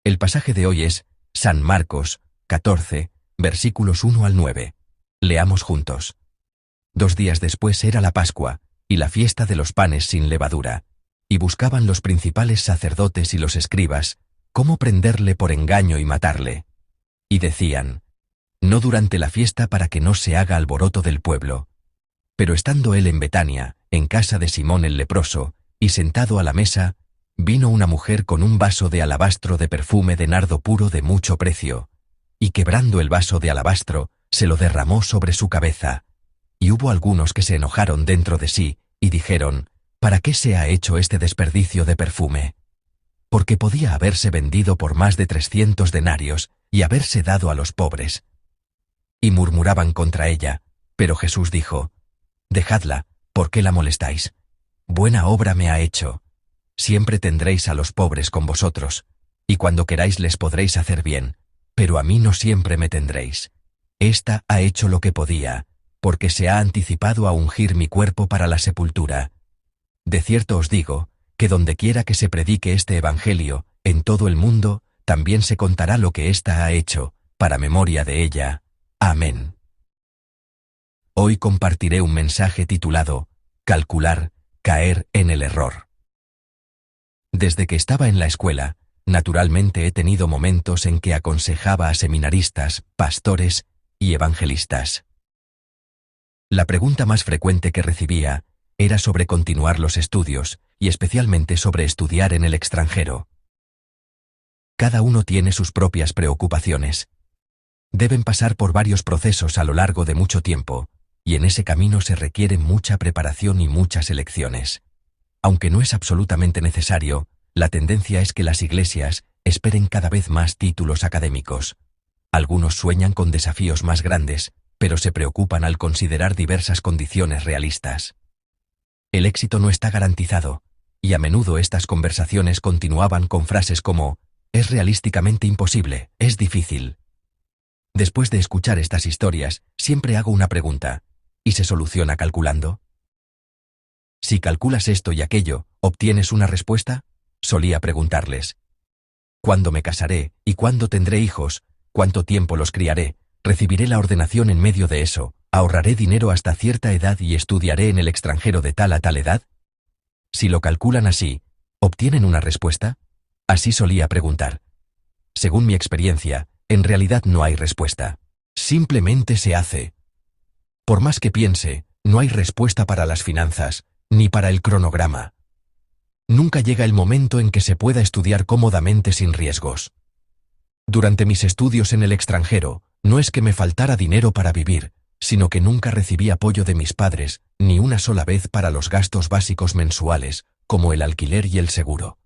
El pasaje de hoy es San Marcos 14, versículos 1 al 9. Leamos juntos. 2 días después era la Pascua, y la fiesta de los panes sin levadura, y buscaban los principales sacerdotes y los escribas cómo prenderle por engaño y matarle. Y decían: no durante la fiesta, para que no se haga alboroto del pueblo. Pero estando él en Betania, en casa de Simón el leproso, y sentado a la mesa, vino una mujer con un vaso de alabastro de perfume de nardo puro de mucho precio, y quebrando el vaso de alabastro, se lo derramó sobre su cabeza. Y hubo algunos que se enojaron dentro de sí, y dijeron: ¿para qué se ha hecho este desperdicio de perfume? Porque podía haberse vendido por más de 300 denarios, y haberse dado a los pobres. Y murmuraban contra ella, pero Jesús dijo: dejadla, ¿por qué la molestáis? Buena obra me ha hecho. Siempre tendréis a los pobres con vosotros, y cuando queráis les podréis hacer bien, pero a mí no siempre me tendréis. Esta ha hecho lo que podía, porque se ha anticipado a ungir mi cuerpo para la sepultura. De cierto os digo, que dondequiera que se predique este evangelio, en todo el mundo, también se contará lo que ésta ha hecho, para memoria de ella. Amén. Hoy compartiré un mensaje titulado Calcular, caer en el error. Desde que estaba en la escuela, naturalmente he tenido momentos en que aconsejaba a seminaristas, pastores y evangelistas. La pregunta más frecuente que recibía era sobre continuar los estudios, y especialmente sobre estudiar en el extranjero. Cada uno tiene sus propias preocupaciones. Deben pasar por varios procesos a lo largo de mucho tiempo, y en ese camino se requiere mucha preparación y muchas elecciones. Aunque no es absolutamente necesario, la tendencia es que las iglesias esperen cada vez más títulos académicos. Algunos sueñan con desafíos más grandes, pero se preocupan al considerar diversas condiciones realistas. El éxito no está garantizado, y a menudo estas conversaciones continuaban con frases como: es realísticamente imposible, es difícil. Después de escuchar estas historias, siempre hago una pregunta: ¿y se soluciona calculando? Si calculas esto y aquello, ¿obtienes una respuesta? Solía preguntarles. ¿Cuándo me casaré? ¿Y cuándo tendré hijos? ¿Cuánto tiempo los criaré? ¿Recibiré la ordenación en medio de eso? ¿Ahorraré dinero hasta cierta edad y estudiaré en el extranjero de tal a tal edad? Si lo calculan así, ¿obtienen una respuesta? Así solía preguntar. Según mi experiencia, en realidad no hay respuesta. Simplemente se hace. Por más que piense, no hay respuesta para las finanzas, ni para el cronograma. Nunca llega el momento en que se pueda estudiar cómodamente sin riesgos. Durante mis estudios en el extranjero, no es que me faltara dinero para vivir, sino que nunca recibí apoyo de mis padres, ni una sola vez para los gastos básicos mensuales, como el alquiler y el seguro.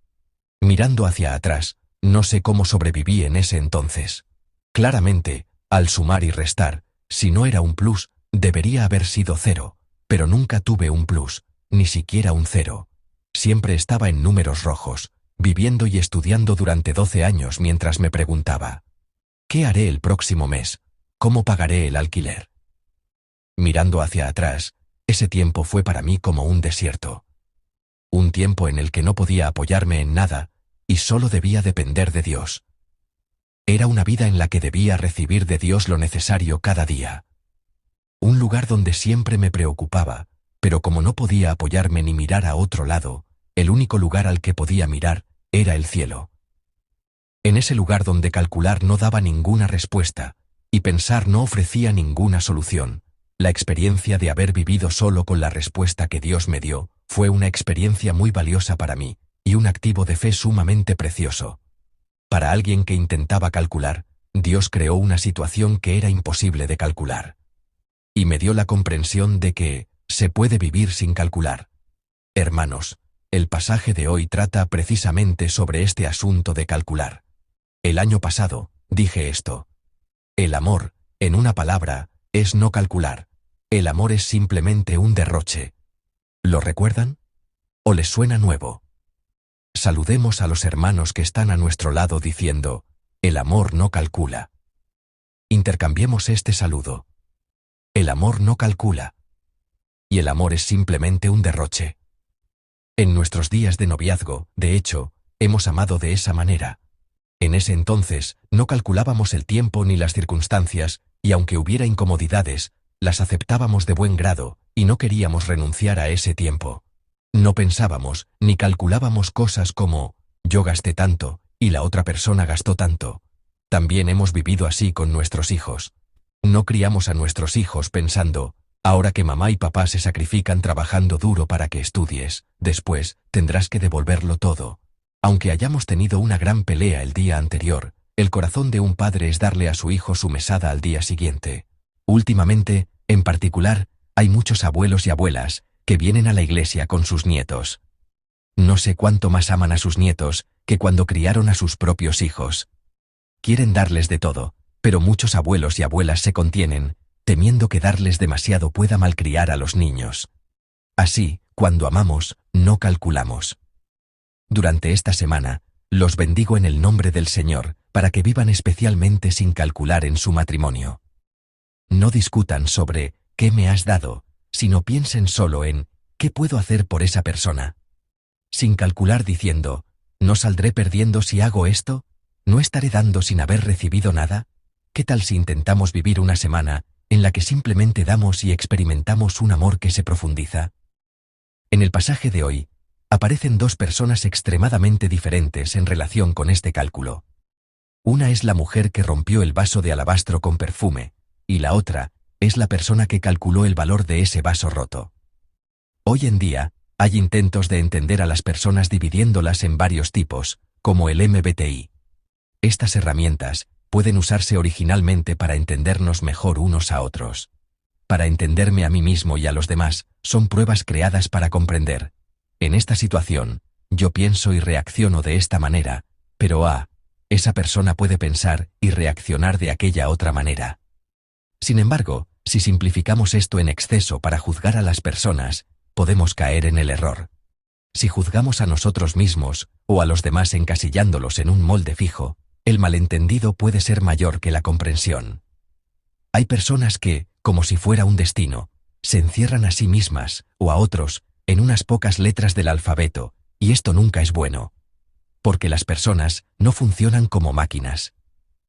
Mirando hacia atrás, no sé cómo sobreviví en ese entonces. Claramente, al sumar y restar, si no era un plus, debería haber sido 0, pero nunca tuve un plus, ni siquiera un 0. Siempre estaba en números rojos, viviendo y estudiando durante 12 años mientras me preguntaba: ¿qué haré el próximo mes? ¿Cómo pagaré el alquiler? Mirando hacia atrás, ese tiempo fue para mí como un desierto. Un tiempo en el que no podía apoyarme en nada, y solo debía depender de Dios. Era una vida en la que debía recibir de Dios lo necesario cada día. Un lugar donde siempre me preocupaba, pero como no podía apoyarme ni mirar a otro lado, el único lugar al que podía mirar era el cielo. En ese lugar donde calcular no daba ninguna respuesta, y pensar no ofrecía ninguna solución, la experiencia de haber vivido solo con la respuesta que Dios me dio fue una experiencia muy valiosa para mí, y un activo de fe sumamente precioso. Para alguien que intentaba calcular, Dios creó una situación que era imposible de calcular. Y me dio la comprensión de que se puede vivir sin calcular. Hermanos, el pasaje de hoy trata precisamente sobre este asunto de calcular. El año pasado, dije esto. El amor, en una palabra, es no calcular. El amor es simplemente un derroche. ¿Lo recuerdan? ¿O les suena nuevo? Saludemos a los hermanos que están a nuestro lado diciendo: el amor no calcula. Intercambiemos este saludo. El amor no calcula. Y el amor es simplemente un derroche. En nuestros días de noviazgo, de hecho, hemos amado de esa manera. En ese entonces, no calculábamos el tiempo ni las circunstancias, y aunque hubiera incomodidades, las aceptábamos de buen grado, y no queríamos renunciar a ese tiempo. No pensábamos, ni calculábamos cosas como, yo gasté tanto, y la otra persona gastó tanto. También hemos vivido así con nuestros hijos. No criamos a nuestros hijos pensando, ahora que mamá y papá se sacrifican trabajando duro para que estudies, después tendrás que devolverlo todo. Aunque hayamos tenido una gran pelea el día anterior, el corazón de un padre es darle a su hijo su mesada al día siguiente. Últimamente, en particular, hay muchos abuelos y abuelas que vienen a la iglesia con sus nietos. No sé cuánto más aman a sus nietos que cuando criaron a sus propios hijos. Quieren darles de todo, pero muchos abuelos y abuelas se contienen, temiendo que darles demasiado pueda malcriar a los niños. Así, cuando amamos, no calculamos. Durante esta semana, los bendigo en el nombre del Señor, para que vivan especialmente sin calcular en su matrimonio. No discutan sobre ¿qué me has dado?, sino piensen solo en ¿qué puedo hacer por esa persona? Sin calcular diciendo, ¿no saldré perdiendo si hago esto? ¿No estaré dando sin haber recibido nada? ¿Qué tal si intentamos vivir una semana en la que simplemente damos y experimentamos un amor que se profundiza? En el pasaje de hoy, aparecen dos personas extremadamente diferentes en relación con este cálculo. Una es la mujer que rompió el vaso de alabastro con perfume, y la otra es la persona que calculó el valor de ese vaso roto. Hoy en día, hay intentos de entender a las personas dividiéndolas en varios tipos, como el MBTI. Estas herramientas pueden usarse originalmente para entendernos mejor unos a otros. Para entenderme a mí mismo y a los demás, son pruebas creadas para comprender. En esta situación, yo pienso y reacciono de esta manera, pero esa persona puede pensar y reaccionar de aquella otra manera. Sin embargo, si simplificamos esto en exceso para juzgar a las personas, podemos caer en el error. Si juzgamos a nosotros mismos o a los demás encasillándolos en un molde fijo, el malentendido puede ser mayor que la comprensión. Hay personas que, como si fuera un destino, se encierran a sí mismas o a otros en unas pocas letras del alfabeto, y esto nunca es bueno. Porque las personas no funcionan como máquinas.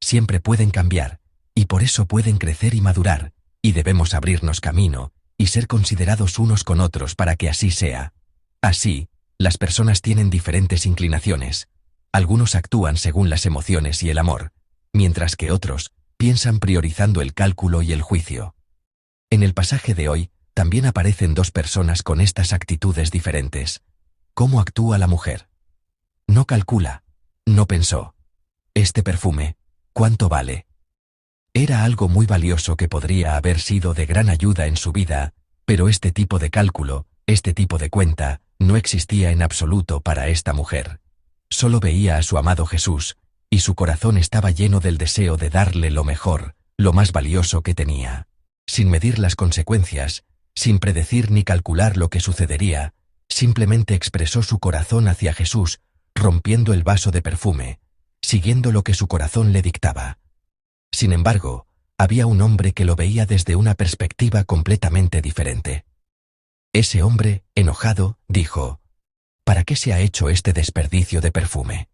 Siempre pueden cambiar, y por eso pueden crecer y madurar, y debemos abrirnos camino y ser considerados unos con otros para que así sea. Así, las personas tienen diferentes inclinaciones. Algunos actúan según las emociones y el amor, mientras que otros piensan priorizando el cálculo y el juicio. En el pasaje de hoy, también aparecen dos personas con estas actitudes diferentes. ¿Cómo actúa la mujer? No calcula, no pensó. Este perfume, ¿cuánto vale? Era algo muy valioso que podría haber sido de gran ayuda en su vida, pero este tipo de cálculo, este tipo de cuenta, no existía en absoluto para esta mujer. Solo veía a su amado Jesús, y su corazón estaba lleno del deseo de darle lo mejor, lo más valioso que tenía. Sin medir las consecuencias, sin predecir ni calcular lo que sucedería, simplemente expresó su corazón hacia Jesús, rompiendo el vaso de perfume, siguiendo lo que su corazón le dictaba. Sin embargo, había un hombre que lo veía desde una perspectiva completamente diferente. Ese hombre, enojado, dijo, ¿para qué se ha hecho este desperdicio de perfume?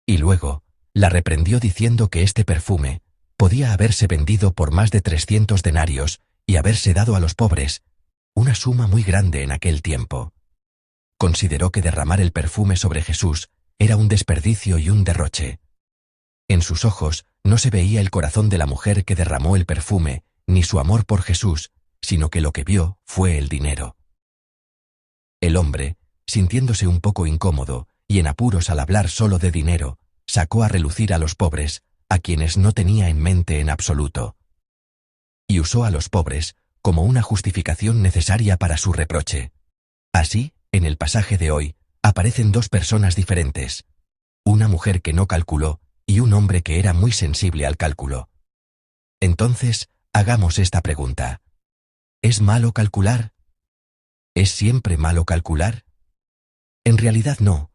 Y luego, la reprendió diciendo que este perfume podía haberse vendido por más de 300 denarios y haberse dado a los pobres, una suma muy grande en aquel tiempo. Consideró que derramar el perfume sobre Jesús era un desperdicio y un derroche. En sus ojos no se veía el corazón de la mujer que derramó el perfume, ni su amor por Jesús, sino que lo que vio fue el dinero. El hombre, sintiéndose un poco incómodo y en apuros al hablar solo de dinero, sacó a relucir a los pobres, a quienes no tenía en mente en absoluto. Y usó a los pobres como una justificación necesaria para su reproche. Así, en el pasaje de hoy, aparecen dos personas diferentes. Una mujer que no calculó y un hombre que era muy sensible al cálculo. Entonces, hagamos esta pregunta. ¿Es malo calcular? ¿Es siempre malo calcular? En realidad no.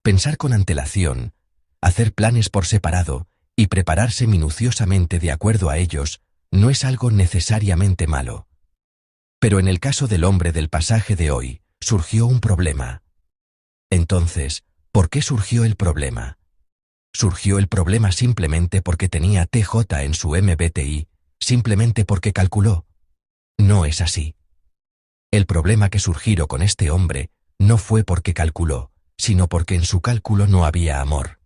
Pensar con antelación, hacer planes por separado y prepararse minuciosamente de acuerdo a ellos no es algo necesariamente malo. Pero en el caso del hombre del pasaje de hoy, surgió un problema. Entonces, ¿por qué surgió el problema? ¿Surgió el problema simplemente porque tenía TJ en su MBTI, simplemente porque calculó? No es así. El problema que surgió con este hombre no fue porque calculó, sino porque en su cálculo no había amor.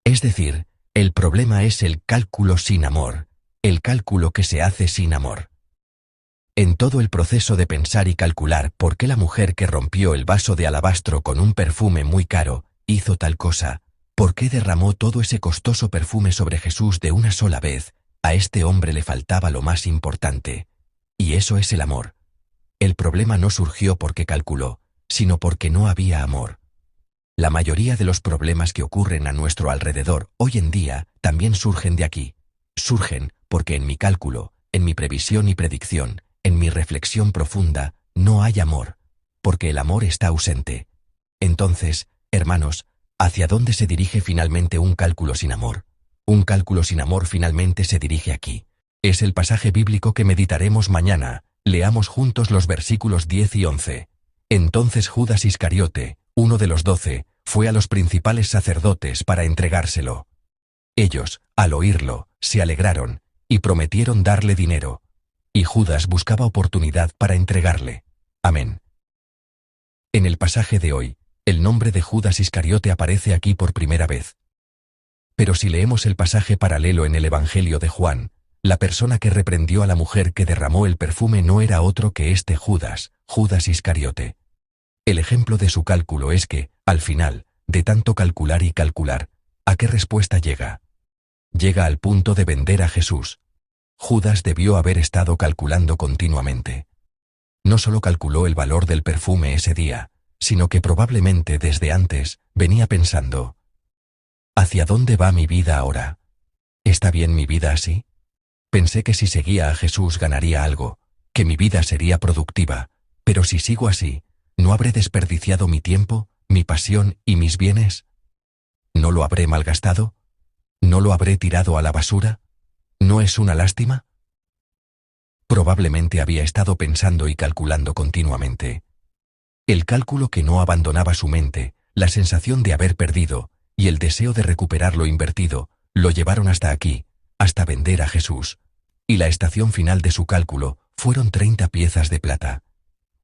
Es decir, el problema es el cálculo sin amor, el cálculo que se hace sin amor. En todo el proceso de pensar y calcular por qué la mujer que rompió el vaso de alabastro con un perfume muy caro hizo tal cosa, por qué derramó todo ese costoso perfume sobre Jesús de una sola vez, a este hombre le faltaba lo más importante. Y eso es el amor. El problema no surgió porque calculó, sino porque no había amor. La mayoría de los problemas que ocurren a nuestro alrededor hoy en día también surgen de aquí. Surgen porque en mi cálculo, en mi previsión y predicción, en mi reflexión profunda, no hay amor, porque el amor está ausente. Entonces, hermanos, ¿hacia dónde se dirige finalmente un cálculo sin amor? Un cálculo sin amor finalmente se dirige aquí. Es el pasaje bíblico que meditaremos mañana. Leamos juntos los versículos 10 y 11. Entonces Judas Iscariote, uno de los 12, fue a los principales sacerdotes para entregárselo. Ellos, al oírlo, se alegraron, y prometieron darle dinero. Y Judas buscaba oportunidad para entregarle. Amén. En el pasaje de hoy, el nombre de Judas Iscariote aparece aquí por primera vez. Pero si leemos el pasaje paralelo en el Evangelio de Juan, la persona que reprendió a la mujer que derramó el perfume no era otro que este Judas, Judas Iscariote. El ejemplo de su cálculo es que, al final, de tanto calcular y calcular, ¿a qué respuesta llega? Llega al punto de vender a Jesús. Judas debió haber estado calculando continuamente. No solo calculó el valor del perfume ese día, sino que probablemente desde antes venía pensando: ¿hacia dónde va mi vida ahora? ¿Está bien mi vida así? Pensé que si seguía a Jesús ganaría algo, que mi vida sería productiva, pero si sigo así, ¿no habré desperdiciado mi tiempo, mi pasión y mis bienes? ¿No lo habré malgastado? ¿No lo habré tirado a la basura? ¿No es una lástima? Probablemente había estado pensando y calculando continuamente. El cálculo que no abandonaba su mente, la sensación de haber perdido, y el deseo de recuperar lo invertido, lo llevaron hasta aquí, hasta vender a Jesús. Y la estación final de su cálculo fueron 30 piezas de plata.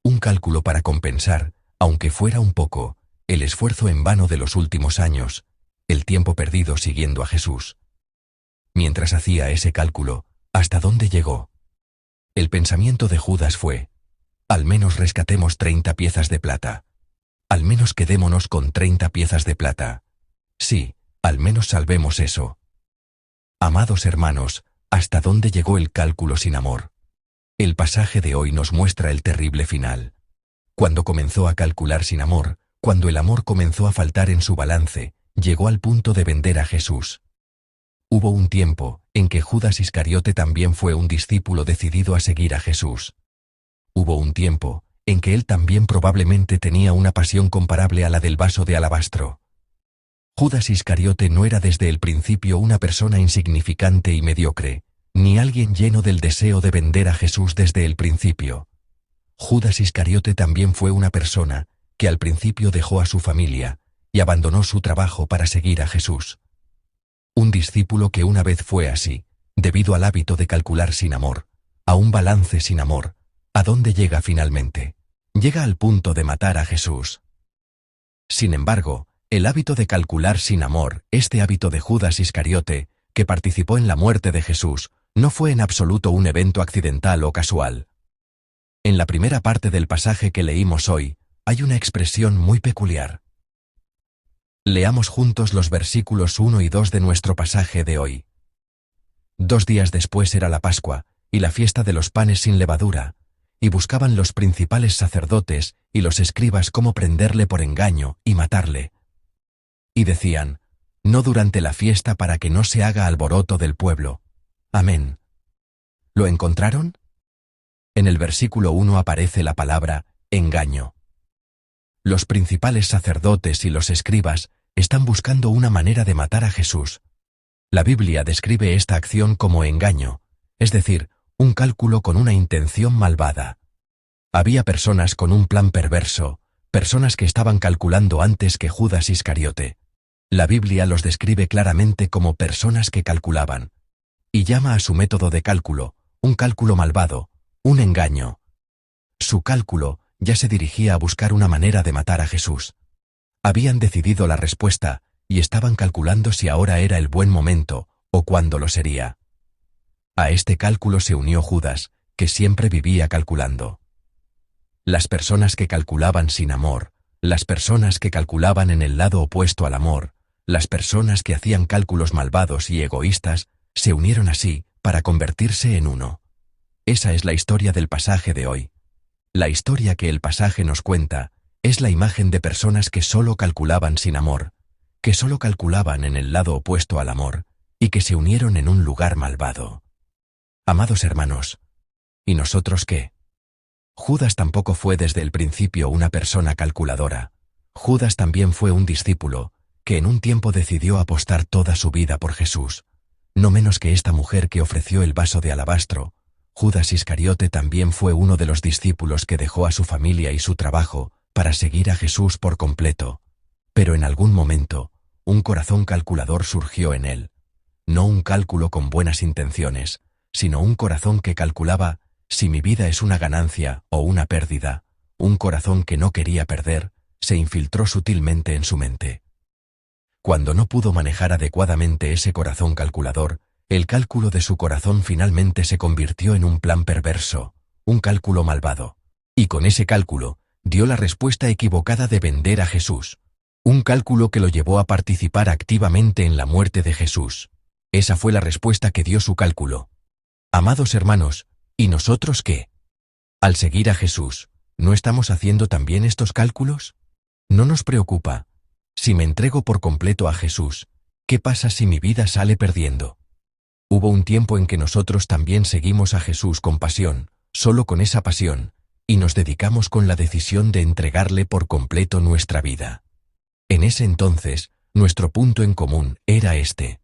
Un cálculo para compensar, aunque fuera un poco, el esfuerzo en vano de los últimos años, el tiempo perdido siguiendo a Jesús. Mientras hacía ese cálculo, ¿hasta dónde llegó? El pensamiento de Judas fue: al menos rescatemos 30 piezas de plata. Al menos quedémonos con 30 piezas de plata. Sí, al menos salvemos eso. Amados hermanos, ¿hasta dónde llegó el cálculo sin amor? El pasaje de hoy nos muestra el terrible final. Cuando comenzó a calcular sin amor, cuando el amor comenzó a faltar en su balance, llegó al punto de vender a Jesús. Hubo un tiempo en que Judas Iscariote también fue un discípulo decidido a seguir a Jesús. Hubo un tiempo en que él también probablemente tenía una pasión comparable a la del vaso de alabastro. Judas Iscariote no era desde el principio una persona insignificante y mediocre, ni alguien lleno del deseo de vender a Jesús desde el principio. Judas Iscariote también fue una persona que al principio dejó a su familia y abandonó su trabajo para seguir a Jesús. Un discípulo que una vez fue así, debido al hábito de calcular sin amor, a un balance sin amor, ¿a dónde llega finalmente? Llega al punto de matar a Jesús. Sin embargo, el hábito de calcular sin amor, este hábito de Judas Iscariote, que participó en la muerte de Jesús, no fue en absoluto un evento accidental o casual. En la primera parte del pasaje que leímos hoy, hay una expresión muy peculiar. Leamos juntos los versículos 1 y 2 de nuestro pasaje de hoy. 2 días después era la Pascua, y la fiesta de los panes sin levadura, y buscaban los principales sacerdotes y los escribas cómo prenderle por engaño y matarle. Y decían: no durante la fiesta para que no se haga alboroto del pueblo. Amén. ¿Lo encontraron? En el versículo 1 aparece la palabra engaño. Los principales sacerdotes y los escribas están buscando una manera de matar a Jesús. La Biblia describe esta acción como engaño, es decir, un cálculo con una intención malvada. Había personas con un plan perverso, personas que estaban calculando antes que Judas Iscariote. La Biblia los describe claramente como personas que calculaban, y llama a su método de cálculo un cálculo malvado, un engaño. Su cálculo ya se dirigía a buscar una manera de matar a Jesús. Habían decidido la respuesta y estaban calculando si ahora era el buen momento o cuándo lo sería. A este cálculo se unió Judas, que siempre vivía calculando. Las personas que calculaban sin amor, las personas que calculaban en el lado opuesto al amor, las personas que hacían cálculos malvados y egoístas, se unieron así para convertirse en uno. Esa es la historia del pasaje de hoy. La historia que el pasaje nos cuenta es la imagen de personas que solo calculaban sin amor, que solo calculaban en el lado opuesto al amor y que se unieron en un lugar malvado. Amados hermanos, ¿y nosotros qué? Judas tampoco fue desde el principio una persona calculadora. Judas también fue un discípulo que en un tiempo decidió apostar toda su vida por Jesús, no menos que esta mujer que ofreció el vaso de alabastro. Judas Iscariote también fue uno de los discípulos que dejó a su familia y su trabajo para seguir a Jesús por completo. Pero en algún momento, un corazón calculador surgió en él. No un cálculo con buenas intenciones, sino un corazón que calculaba si mi vida es una ganancia o una pérdida. Un corazón que no quería perder, se infiltró sutilmente en su mente. Cuando no pudo manejar adecuadamente ese corazón calculador, el cálculo de su corazón finalmente se convirtió en un plan perverso, un cálculo malvado. Y con ese cálculo, dio la respuesta equivocada de vender a Jesús. Un cálculo que lo llevó a participar activamente en la muerte de Jesús. Esa fue la respuesta que dio su cálculo. Amados hermanos, ¿y nosotros qué? Al seguir a Jesús, ¿no estamos haciendo también estos cálculos? No nos preocupa. Si me entrego por completo a Jesús, ¿qué pasa si mi vida sale perdiendo? Hubo un tiempo en que nosotros también seguimos a Jesús con pasión, solo con esa pasión, y nos dedicamos con la decisión de entregarle por completo nuestra vida. En ese entonces, nuestro punto en común era este.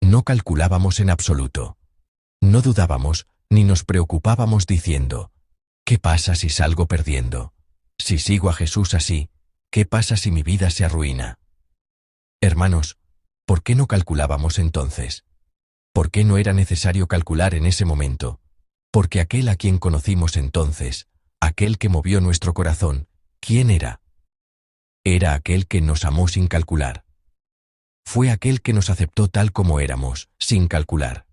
No calculábamos en absoluto. No dudábamos, ni nos preocupábamos diciendo, ¿qué pasa si salgo perdiendo? Si sigo a Jesús así, ¿qué pasa si mi vida se arruina? Hermanos, ¿por qué no calculábamos entonces? ¿Por qué no era necesario calcular en ese momento? Porque aquel a quien conocimos entonces, aquel que movió nuestro corazón, ¿quién era? Era aquel que nos amó sin calcular. Fue aquel que nos aceptó tal como éramos, sin calcular.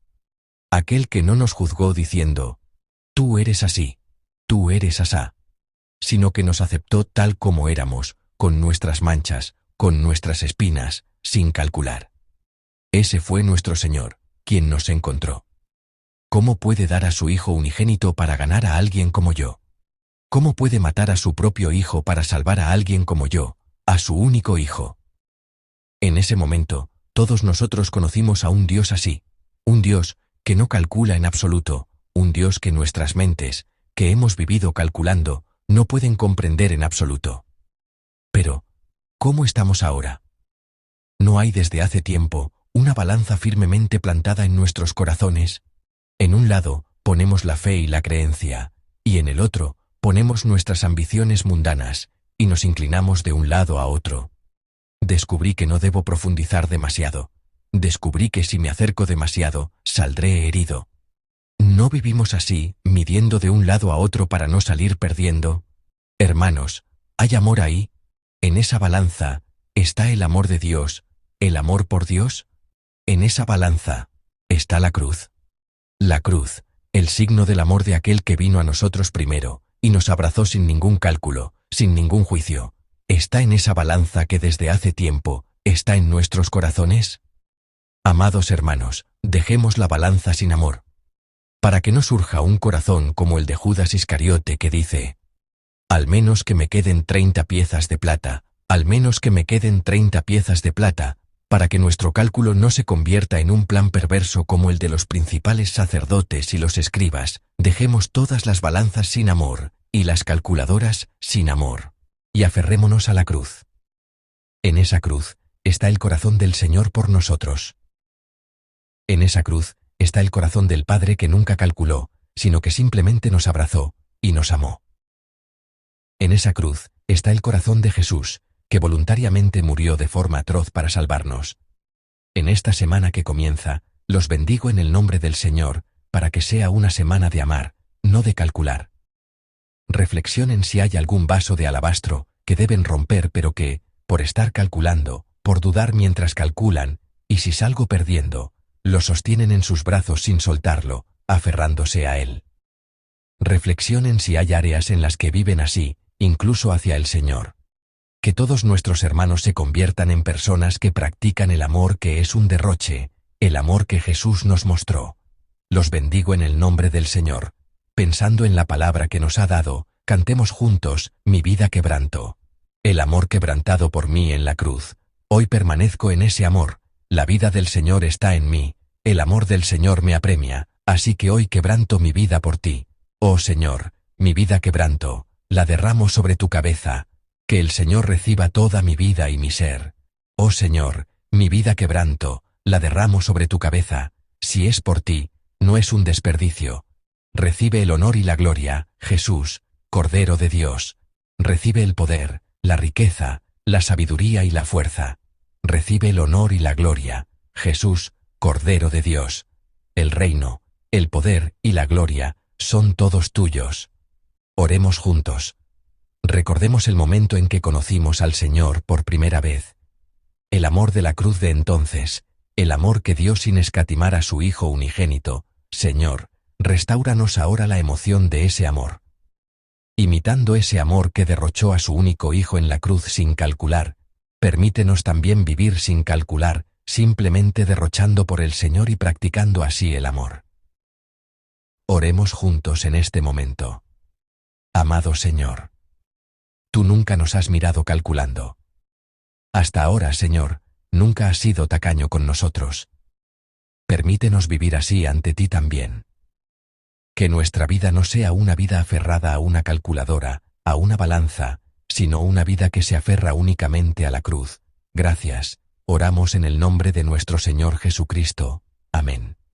Aquel que no nos juzgó diciendo, tú eres así, tú eres asá, sino que nos aceptó tal como éramos, con nuestras manchas, con nuestras espinas, sin calcular. Ese fue nuestro Señor, quien nos encontró. ¿Cómo puede dar a su Hijo unigénito para ganar a alguien como yo? ¿Cómo puede matar a su propio Hijo para salvar a alguien como yo, a su único Hijo? En ese momento, todos nosotros conocimos a un Dios así, un Dios que no calcula en absoluto, un Dios que nuestras mentes, que hemos vivido calculando, no pueden comprender en absoluto. Pero, ¿cómo estamos ahora? No hay desde hace tiempo una balanza firmemente plantada en nuestros corazones. En un lado, ponemos la fe y la creencia, y en el otro, ponemos nuestras ambiciones mundanas, y nos inclinamos de un lado a otro. Descubrí que no debo profundizar demasiado. Descubrí que si me acerco demasiado, saldré herido. ¿No vivimos así, midiendo de un lado a otro para no salir perdiendo? Hermanos, ¿hay amor ahí? En esa balanza, ¿está el amor de Dios, el amor por Dios? En esa balanza, está la cruz. La cruz, el signo del amor de aquel que vino a nosotros primero, y nos abrazó sin ningún cálculo, sin ningún juicio. ¿Está en esa balanza que desde hace tiempo está en nuestros corazones? Amados hermanos, dejemos la balanza sin amor, para que no surja un corazón como el de Judas Iscariote que dice, al menos que me queden 30 piezas de plata, al menos que me queden 30 piezas de plata, para que nuestro cálculo no se convierta en un plan perverso como el de los principales sacerdotes y los escribas. Dejemos todas las balanzas sin amor y las calculadoras sin amor, y aferrémonos a la cruz. En esa cruz está el corazón del Señor por nosotros. En esa cruz está el corazón del Padre que nunca calculó, sino que simplemente nos abrazó y nos amó. En esa cruz está el corazón de Jesús, que voluntariamente murió de forma atroz para salvarnos. En esta semana que comienza, los bendigo en el nombre del Señor, para que sea una semana de amar, no de calcular. Reflexionen si hay algún vaso de alabastro que deben romper pero que, por estar calculando, por dudar mientras calculan, y si salgo perdiendo, lo sostienen en sus brazos sin soltarlo, aferrándose a él. Reflexionen si hay áreas en las que viven así, incluso hacia el Señor. Que todos nuestros hermanos se conviertan en personas que practican el amor que es un derroche, el amor que Jesús nos mostró. Los bendigo en el nombre del Señor. Pensando en la palabra que nos ha dado, cantemos juntos, mi vida quebranto. El amor quebrantado por mí en la cruz. Hoy permanezco en ese amor, la vida del Señor está en mí, el amor del Señor me apremia, así que hoy quebranto mi vida por ti. Oh Señor, mi vida quebranto, la derramo sobre tu cabeza. Que el Señor reciba toda mi vida y mi ser. Oh Señor, mi vida quebranto, la derramo sobre tu cabeza. Si es por ti, no es un desperdicio. Recibe el honor y la gloria, Jesús, Cordero de Dios. Recibe el poder, la riqueza, la sabiduría y la fuerza. Recibe el honor y la gloria, Jesús, Cordero de Dios. El reino, el poder y la gloria son todos tuyos. Oremos juntos. Recordemos el momento en que conocimos al Señor por primera vez. El amor de la cruz de entonces, el amor que dio sin escatimar a su Hijo unigénito. Señor, restáuranos ahora la emoción de ese amor. Imitando ese amor que derrochó a su único Hijo en la cruz sin calcular, permítenos también vivir sin calcular, simplemente derrochando por el Señor y practicando así el amor. Oremos juntos en este momento. Amado Señor, tú nunca nos has mirado calculando. Hasta ahora, Señor, nunca has sido tacaño con nosotros. Permítenos vivir así ante ti también. Que nuestra vida no sea una vida aferrada a una calculadora, a una balanza, sino una vida que se aferra únicamente a la cruz. Gracias, oramos en el nombre de nuestro Señor Jesucristo. Amén.